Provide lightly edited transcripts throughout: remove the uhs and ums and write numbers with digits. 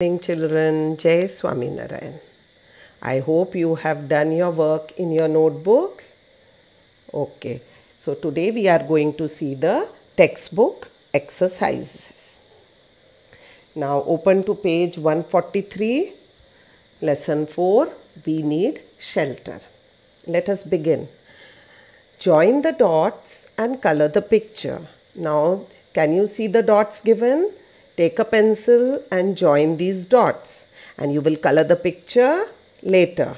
Morning, children. Jai Swaminarayan. I hope you have done your work in your notebooks. Okay, so today we are going to see the textbook exercises. Now open to page 143, lesson 4. We need shelter. Let us begin. Join the dots and color the picture. Now, can you see the dots given? Take a pencil and join these dots, and you will color the picture later.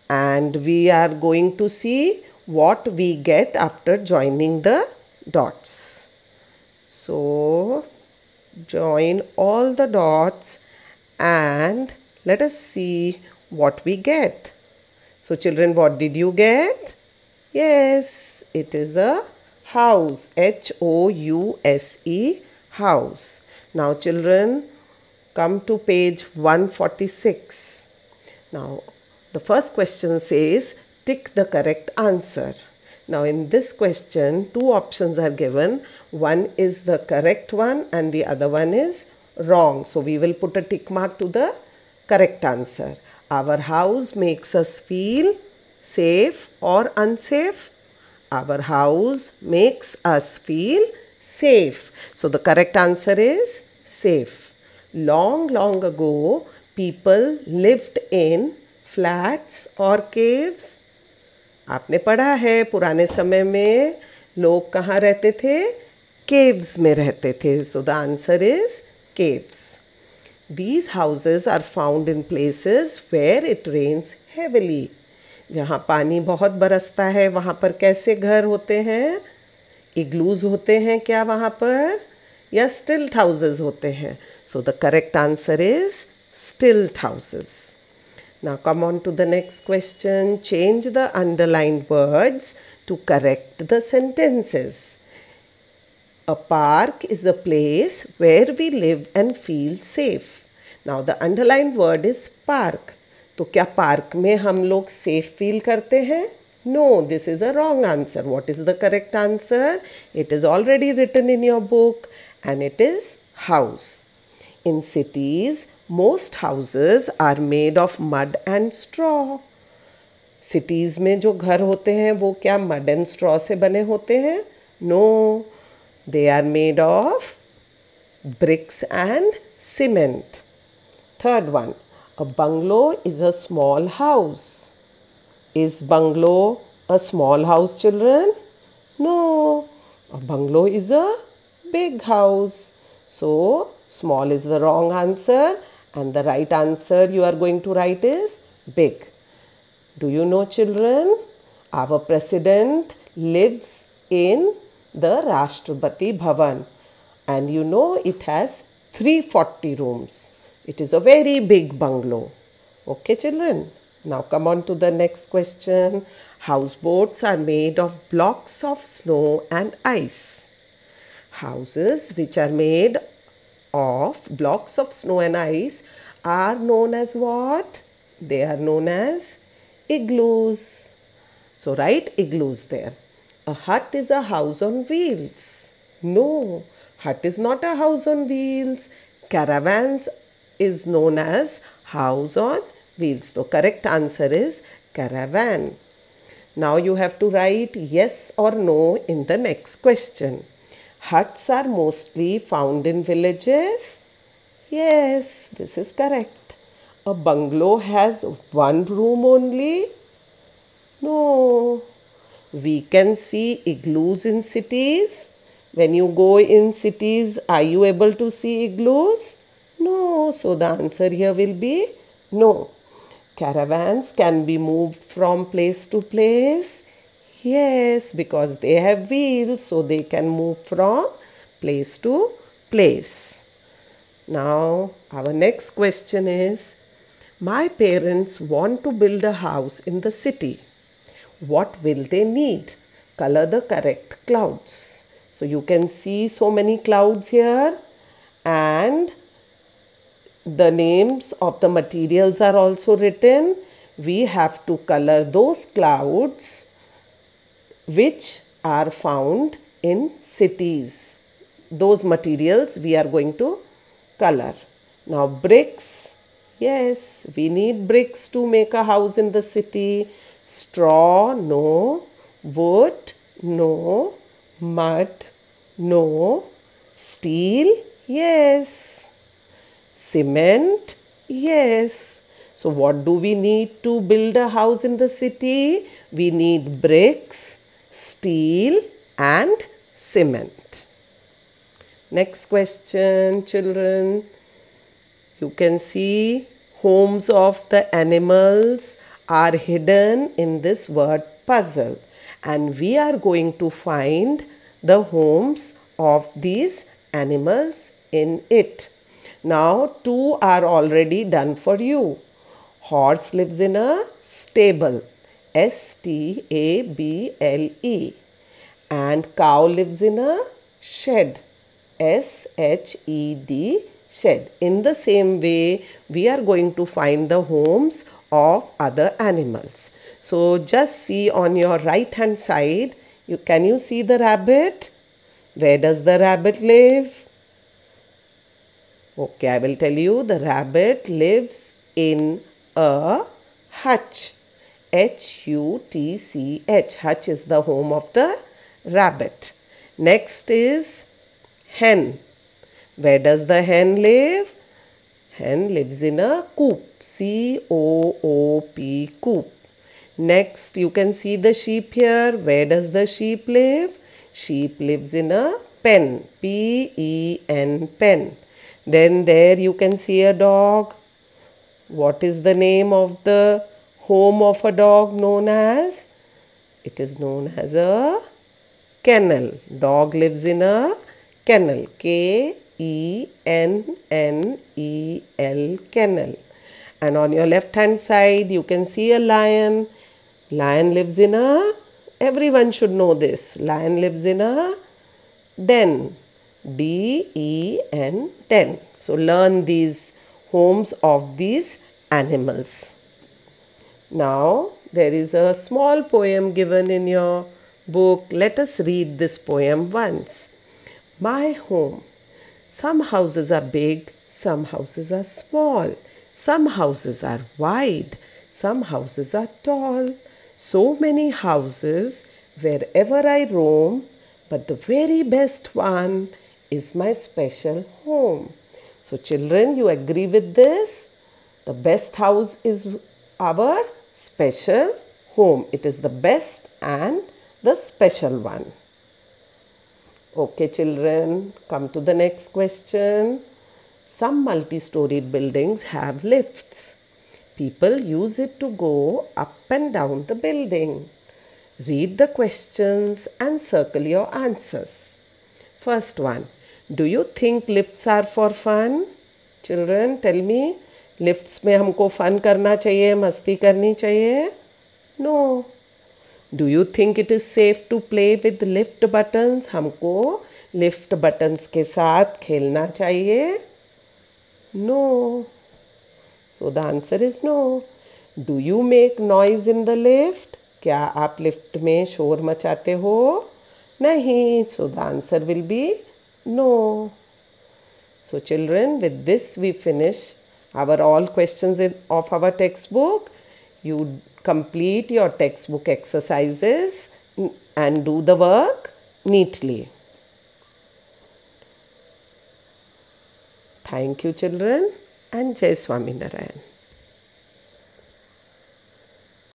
And we are going to see what we get after joining the dots. So, join all the dots and let us see what we get. So, children, what did you get? Yes, it is a house. House, house. Now, children, come to page 146. Now, the first question says, tick the correct answer. Now, in this question, two options are given. One is the correct one and the other one is wrong. So, we will put a tick mark to the correct answer. Our house makes us feel safe or unsafe? Our house makes us feel safe. So the correct answer is safe. Long, long ago, people lived in flats or caves. आपने पढ़ा है पुराने समय में लोग कहाँ रहते थे? Caves में रहते थे. So the answer is caves. These houses are found in places where it rains heavily. जहाँ पानी बहुत बरसता है वहाँ पर कैसे घर होते हैं? इग्लूज होते हैं क्या वहाँ पर? या स्टिल्ट हाउसेस होते हैं? So the correct answer is स्टिल्ट houses. Now come on to the next question. Change the underlined words to correct the sentences. A park is a place where we live and feel safe. Now the underlined word is park. तो क्या park में हम लोग safe feel करते हैं? No, this is a wrong answer. What is the correct answer? It is already written in your book and it is house. In cities, most houses are made of mud and straw. Cities में जो घर होते हैं वो क्या mud and straw से बने होते हैं? No, they are made of bricks and cement. Third one. A bungalow is a small house. Is bungalow a small house, children? No. A bungalow is a big house. So, small is the wrong answer and the right answer you are going to write is big. Do you know, children? Our president lives in the Rashtrapati Bhavan and you know it has 340 rooms. It is a very big bungalow. Okay, children? Now come on to the next question. Houseboats are made of blocks of snow and ice. Houses which are made of blocks of snow and ice are known as what? They are known as igloos. So write igloos there. A hut is a house on wheels. No, hut is not a house on wheels. Caravans is known as house on wheels. The correct answer is caravan. Now you have to write yes or no in the next question. Huts are mostly found in villages. Yes, this is correct. A bungalow has one room only. No. We can see igloos in cities. When you go in cities, are you able to see igloos? No, so the answer here will be no. Caravans can be moved from place to place. Yes, because they have wheels, so they can move from place to place. Now, our next question is, my parents want to build a house in the city. What will they need? Color the correct clouds. So you can see so many clouds here and the names of the materials are also written. We have to color those clouds which are found in cities. Those materials we are going to color. Now bricks. Yes, we need bricks to make a house in the city. Straw, no. Wood, no. Mud, no. Steel, yes. Cement, yes. So what do we need to build a house in the city? We need bricks, steel and cement. Next question, children. You can see homes of the animals are hidden in this word puzzle, and we are going to find the homes of these animals in it. Now, two are already done for you. Horse lives in a stable, stable, and cow lives in a shed, shed, shed. In the same way, we are going to find the homes of other animals. So just see on your right hand side, can you see the rabbit? Where does the rabbit live? Okay, I will tell you, the rabbit lives in a hutch. Hutch. Hutch is the home of the rabbit. Next is hen. Where does the hen live? Hen lives in a coop. C-O-O-P, coop. Next, you can see the sheep here. Where does the sheep live? Sheep lives in a pen. P-E-N, pen. Then there you can see a dog. What is the name of the home of a dog known as? It is known as a kennel. Dog lives in a kennel. K-E-N-N-E-L, kennel. And on your left hand side you can see a lion. Lion lives in a, everyone should know this, lion lives in a den. D-E-N, den. So learn these homes of these animals. Now there is a small poem given in your book. Let us read this poem once. My home. Some houses are big, some houses are small. Some houses are wide, some houses are tall. So many houses wherever I roam, but the very best one is my special home. So children, you agree with this? The best house is our special home. It is the best and the special one. Okay children, come to the next question. Some multi-storied buildings have lifts. People use it to go up and down the building. Read the questions and circle your answers. First one, do you think lifts are for fun? Children, tell me, lifts में हमको fun करना चाहिए, मस्ती करनी चाहिए? No. Do you think it is safe to play with lift buttons? हमको lift buttons के साथ खेलना चाहिए? No. So the answer is no. Do you make noise in the lift? क्या आप लिफ्ट में शोर मचाते हो? नहीं. So the answer will be no. So children, with this we finish our all questions of our textbook. You complete your textbook exercises and do the work neatly. Thank you children, and Jai Swaminarayan.